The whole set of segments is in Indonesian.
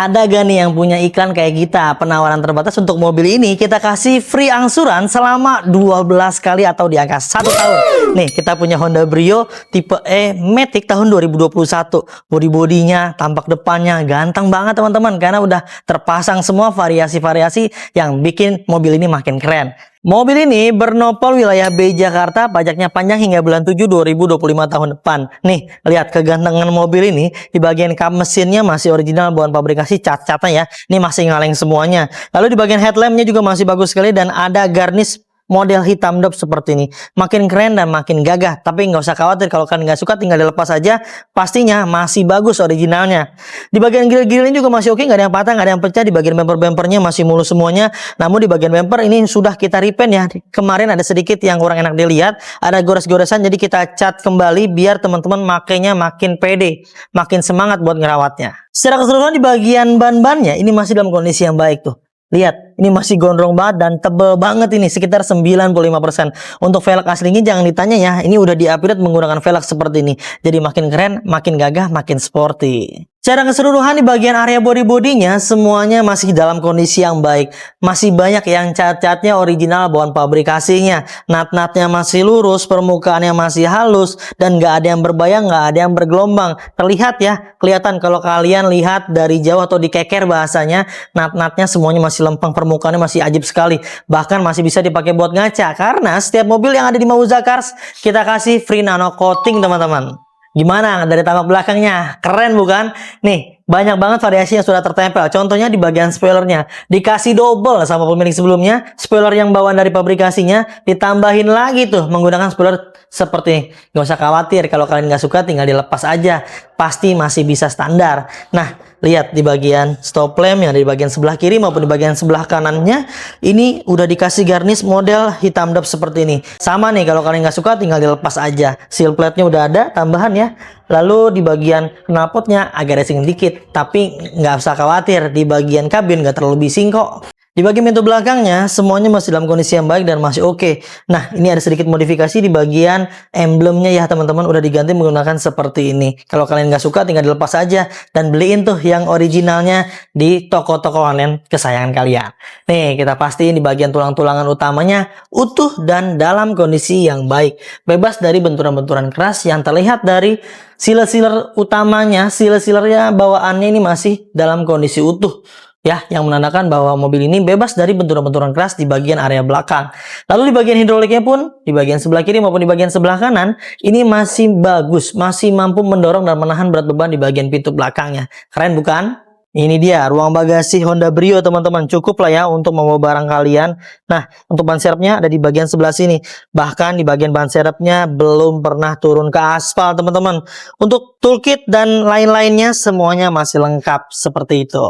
Ada gak nih yang punya iklan kayak kita? Penawaran terbatas untuk mobil ini kita kasih free angsuran selama 12 kali atau di angka 1 tahun. Nih, kita punya Honda Brio tipe E Matic tahun 2021. Bodi-bodinya, tampak depannya ganteng banget teman-teman, karena udah terpasang semua variasi-variasi yang bikin mobil ini makin keren. Mobil ini bernopol wilayah B Jakarta, pajaknya panjang hingga bulan 7 2025 tahun depan. Nih, lihat kegantengan mobil ini. Di bagian kap mesinnya masih original bawaan pabrikasi, cat-catnya ya. Ini masih ngaleng semuanya. Lalu di bagian headlampnya juga masih bagus sekali dan ada garnish model hitam dop seperti ini. Makin keren dan makin gagah. Tapi nggak usah khawatir, kalau kalian nggak suka tinggal dilepas aja. Pastinya masih bagus originalnya. Di bagian grill-grill ini juga masih oke, nggak ada yang patah, nggak ada yang pecah. Di bagian bumper-bumpernya masih mulus semuanya. Namun di bagian bumper ini sudah kita repaint ya. Kemarin ada sedikit yang kurang enak dilihat, ada gores-goresan, jadi kita cat kembali biar teman-teman makainya makin pede, makin semangat buat ngerawatnya. Secara keseluruhan di bagian ban-bannya ini masih dalam kondisi yang baik tuh. Lihat, ini masih gondrong banget dan tebel banget ini, sekitar 95%. Untuk velg aslinya jangan ditanya ya, ini udah di-upgrade menggunakan velg seperti ini. Jadi makin keren, makin gagah, makin sporty. Secara keseluruhan di bagian area body-bodinya semuanya masih dalam kondisi yang baik. Masih banyak yang cat-catnya original bawaan pabrikasinya. Nat-natnya masih lurus, permukaannya masih halus, dan nggak ada yang berbayang, nggak ada yang bergelombang. Terlihat ya, kelihatan kalau kalian lihat dari jauh atau dikeker bahasanya, nat-natnya semuanya masih lempeng, permukaannya masih ajib sekali. Bahkan masih bisa dipakai buat ngaca, karena setiap mobil yang ada di Mauza Cars kita kasih free nano coating teman-teman. Gimana dari tampak belakangnya? Keren bukan? Nih, banyak banget variasi yang sudah tertempel. Contohnya di bagian spoilernya. Dikasih double sama pemilik sebelumnya. Spoiler yang bawaan dari pabrikasinya. Ditambahin lagi tuh menggunakan spoiler seperti ini. Gak usah khawatir. Kalau kalian gak suka tinggal dilepas aja. Pasti masih bisa standar. Nah, lihat di bagian stop lamp yang di bagian sebelah kiri maupun di bagian sebelah kanannya. Ini udah dikasih garnish model hitam dop seperti ini. Sama nih, kalau kalian nggak suka tinggal dilepas aja. Seal plate-nya udah ada tambahan ya. Lalu di bagian knalpotnya agak racing dikit. Tapi nggak usah khawatir, di bagian kabin nggak terlalu bising kok. Di bagian pintu belakangnya semuanya masih dalam kondisi yang baik dan masih oke. Nah, ini ada sedikit modifikasi di bagian emblemnya ya teman-teman, udah diganti menggunakan seperti ini. Kalau kalian nggak suka tinggal dilepas aja dan beliin tuh yang originalnya di toko-toko online kesayangan kalian. Nih, kita pastiin di bagian tulang-tulangan utamanya utuh dan dalam kondisi yang baik. Bebas dari benturan-benturan keras yang terlihat dari sealer-sealer utamanya, sealer-sealernya bawaannya ini masih dalam kondisi utuh. Ya, yang menandakan bahwa mobil ini bebas dari benturan-benturan keras di bagian area belakang. Lalu di bagian hidroliknya pun, di bagian sebelah kiri maupun di bagian sebelah kanan, ini masih bagus, masih mampu mendorong dan menahan berat beban di bagian pintu belakangnya. Keren bukan? Ini dia ruang bagasi Honda Brio teman-teman, cukup lah ya untuk membawa barang kalian. Nah, untuk ban serepnya ada di bagian sebelah sini. Bahkan di bagian ban serepnya belum pernah turun ke aspal teman-teman. Untuk toolkit dan lain-lainnya semuanya masih lengkap seperti itu.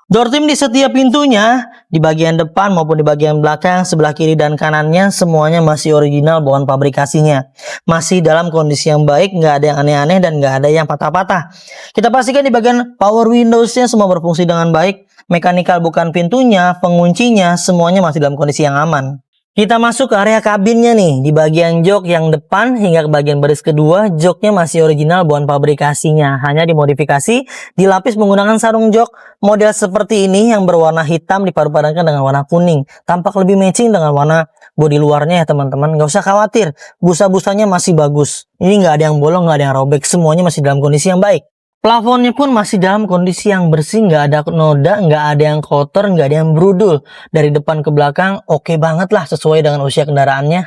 Door trim di setiap pintunya, di bagian depan maupun di bagian belakang, sebelah kiri dan kanannya semuanya masih original bawaan pabrikasinya. Masih dalam kondisi yang baik, nggak ada yang aneh-aneh dan nggak ada yang patah-patah. Kita pastikan di bagian power windowsnya semua berfungsi dengan baik. Mekanikal bukan pintunya, penguncinya, semuanya masih dalam kondisi yang aman. Kita masuk ke area kabinnya nih. Di bagian jok yang depan hingga ke bagian baris kedua, joknya masih original bawaan pabrikasinya. Hanya dimodifikasi, dilapis menggunakan sarung jok model seperti ini yang berwarna hitam dipadupadankan dengan warna kuning. Tampak lebih matching dengan warna bodi luarnya ya teman-teman. Nggak usah khawatir, busa-busanya masih bagus. Ini nggak ada yang bolong, nggak ada yang robek. Semuanya masih dalam kondisi yang baik. Plafonnya pun masih dalam kondisi yang bersih, nggak ada noda, nggak ada yang kotor, nggak ada yang brudul. Dari depan ke belakang, oke banget lah sesuai dengan usia kendaraannya.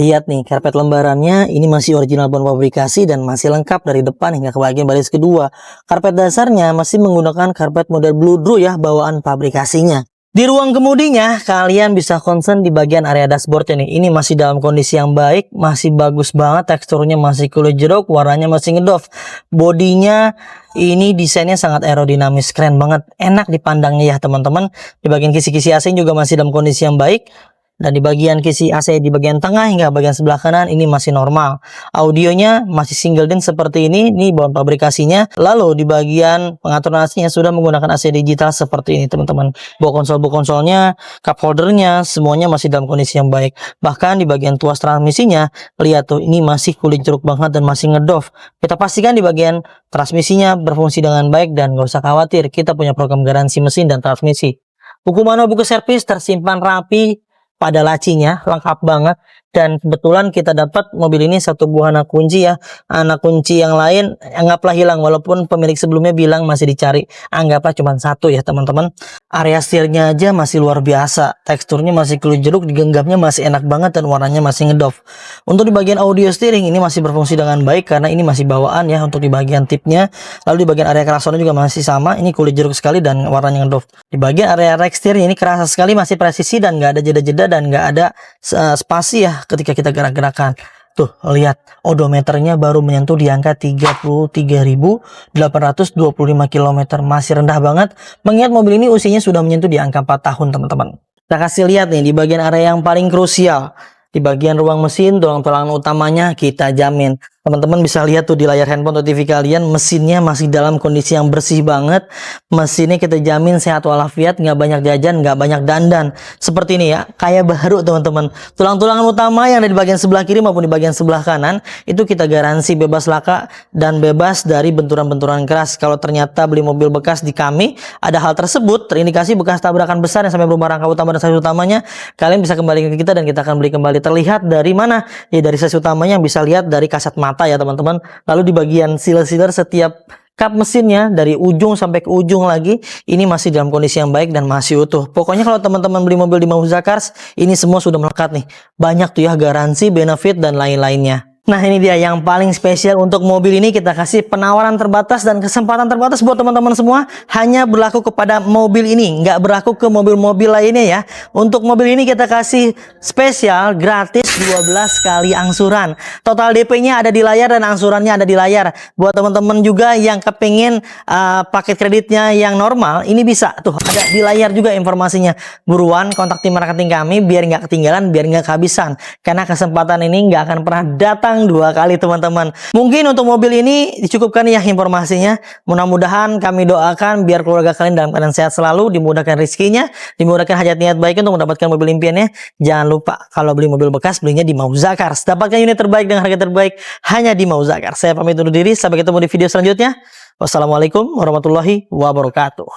Lihat nih, karpet lembarannya ini masih original bawaan pabrikasi dan masih lengkap dari depan hingga ke bagian baris kedua. Karpet dasarnya masih menggunakan karpet model Bluedroo ya, bawaan pabrikasinya. Di ruang kemudinya, kalian bisa concern di bagian area dashboardnya nih. Ini masih dalam kondisi yang baik, masih bagus banget, teksturnya masih kulit jeruk, warnanya masih ngedove. Bodinya ini desainnya sangat aerodinamis, keren banget, enak dipandangnya ya teman-teman. Di bagian kisi-kisi AC juga masih dalam kondisi yang baik. Dan di bagian kisi AC di bagian tengah hingga bagian sebelah kanan ini masih normal. Audionya masih single din seperti ini bawaan pabrikasinya. Lalu di bagian pengaturan AC-nya sudah menggunakan AC digital seperti ini teman-teman. Bawa konsolnya, cup holdernya, semuanya masih dalam kondisi yang baik. Bahkan di bagian tuas transmisinya, lihat tuh ini masih kulit jeruk banget dan masih ngedov. Kita pastikan di bagian transmisinya berfungsi dengan baik dan gak usah khawatir, kita punya program garansi mesin dan transmisi. Buku manual, buku servis tersimpan rapi pada lacinya, lengkap banget. Dan kebetulan kita dapat mobil ini satu buah anak kunci ya. Anak kunci yang lain anggaplah hilang, walaupun pemilik sebelumnya bilang masih dicari. Anggaplah cuma satu ya teman-teman. Area setirnya aja masih luar biasa. Teksturnya masih kulit jeruk, digenggamnya masih enak banget dan warnanya masih ngedov. Untuk di bagian audio steering ini masih berfungsi dengan baik karena ini masih bawaan ya untuk di bagian tipnya. Lalu di bagian area klaksonnya juga masih sama. Ini kulit jeruk sekali dan warnanya ngedov. Di bagian area rack steering ini kerasa sekali, masih presisi dan nggak ada jeda-jeda dan nggak ada spasi ya ketika kita gerak-gerakan. Tuh, lihat odometernya baru menyentuh di angka 33.825 km. Masih rendah banget, mengingat mobil ini usianya sudah menyentuh di angka 4 tahun, teman-teman. Kita kasih lihat nih di bagian area yang paling krusial. Di bagian ruang mesin, tulang-tulangan utamanya kita jamin. Teman-teman bisa lihat tuh di layar handphone atau TV kalian, mesinnya masih dalam kondisi yang bersih banget. Mesinnya kita jamin sehat walafiat, nggak banyak jajan, nggak banyak dandan. Seperti ini ya, kayak baru teman-teman. Tulang-tulangan utama yang ada di bagian sebelah kiri maupun di bagian sebelah kanan, itu kita garansi bebas laka dan bebas dari benturan-benturan keras. Kalau ternyata beli mobil bekas di kami, ada hal tersebut, terindikasi bekas tabrakan besar yang sampai berubah rangka utama dan sasis utamanya, kalian bisa kembali ke kita dan kita akan beli kembali. Terlihat dari mana? Ya dari sasis utamanya, yang bisa lihat dari kasat mata ya teman-teman. Lalu di bagian sealer setiap kap mesinnya dari ujung sampai ke ujung lagi ini masih dalam kondisi yang baik dan masih utuh. Pokoknya kalau teman-teman beli mobil di Mauza Cars, ini semua sudah melekat nih. Banyak tuh ya garansi, benefit dan lain-lainnya. Nah ini dia yang paling spesial untuk mobil ini, kita kasih penawaran terbatas dan kesempatan terbatas buat teman-teman semua. Hanya berlaku kepada mobil ini, nggak berlaku ke mobil-mobil lainnya ya. Untuk mobil ini kita kasih spesial gratis 12 kali angsuran. Total DP-nya ada di layar dan angsurannya ada di layar. Buat teman-teman juga yang kepingin paket kreditnya yang normal, ini bisa tuh ada di layar juga informasinya. Buruan kontak tim marketing kami biar nggak ketinggalan, biar nggak kehabisan. Karena kesempatan ini nggak akan pernah datang 2 kali teman-teman. Mungkin untuk mobil ini dicukupkan ya informasinya. Mudah-mudahan kami doakan biar keluarga kalian dalam keadaan sehat selalu, dimudahkan rezekinya, dimudahkan hajat niat baik untuk mendapatkan mobil impiannya. Jangan lupa kalau beli mobil bekas belinya di Mauza Cars. Dapatkan unit terbaik dengan harga terbaik hanya di Mauza Cars. Saya pamit undur diri, sampai ketemu di video selanjutnya. Wassalamualaikum warahmatullahi wabarakatuh.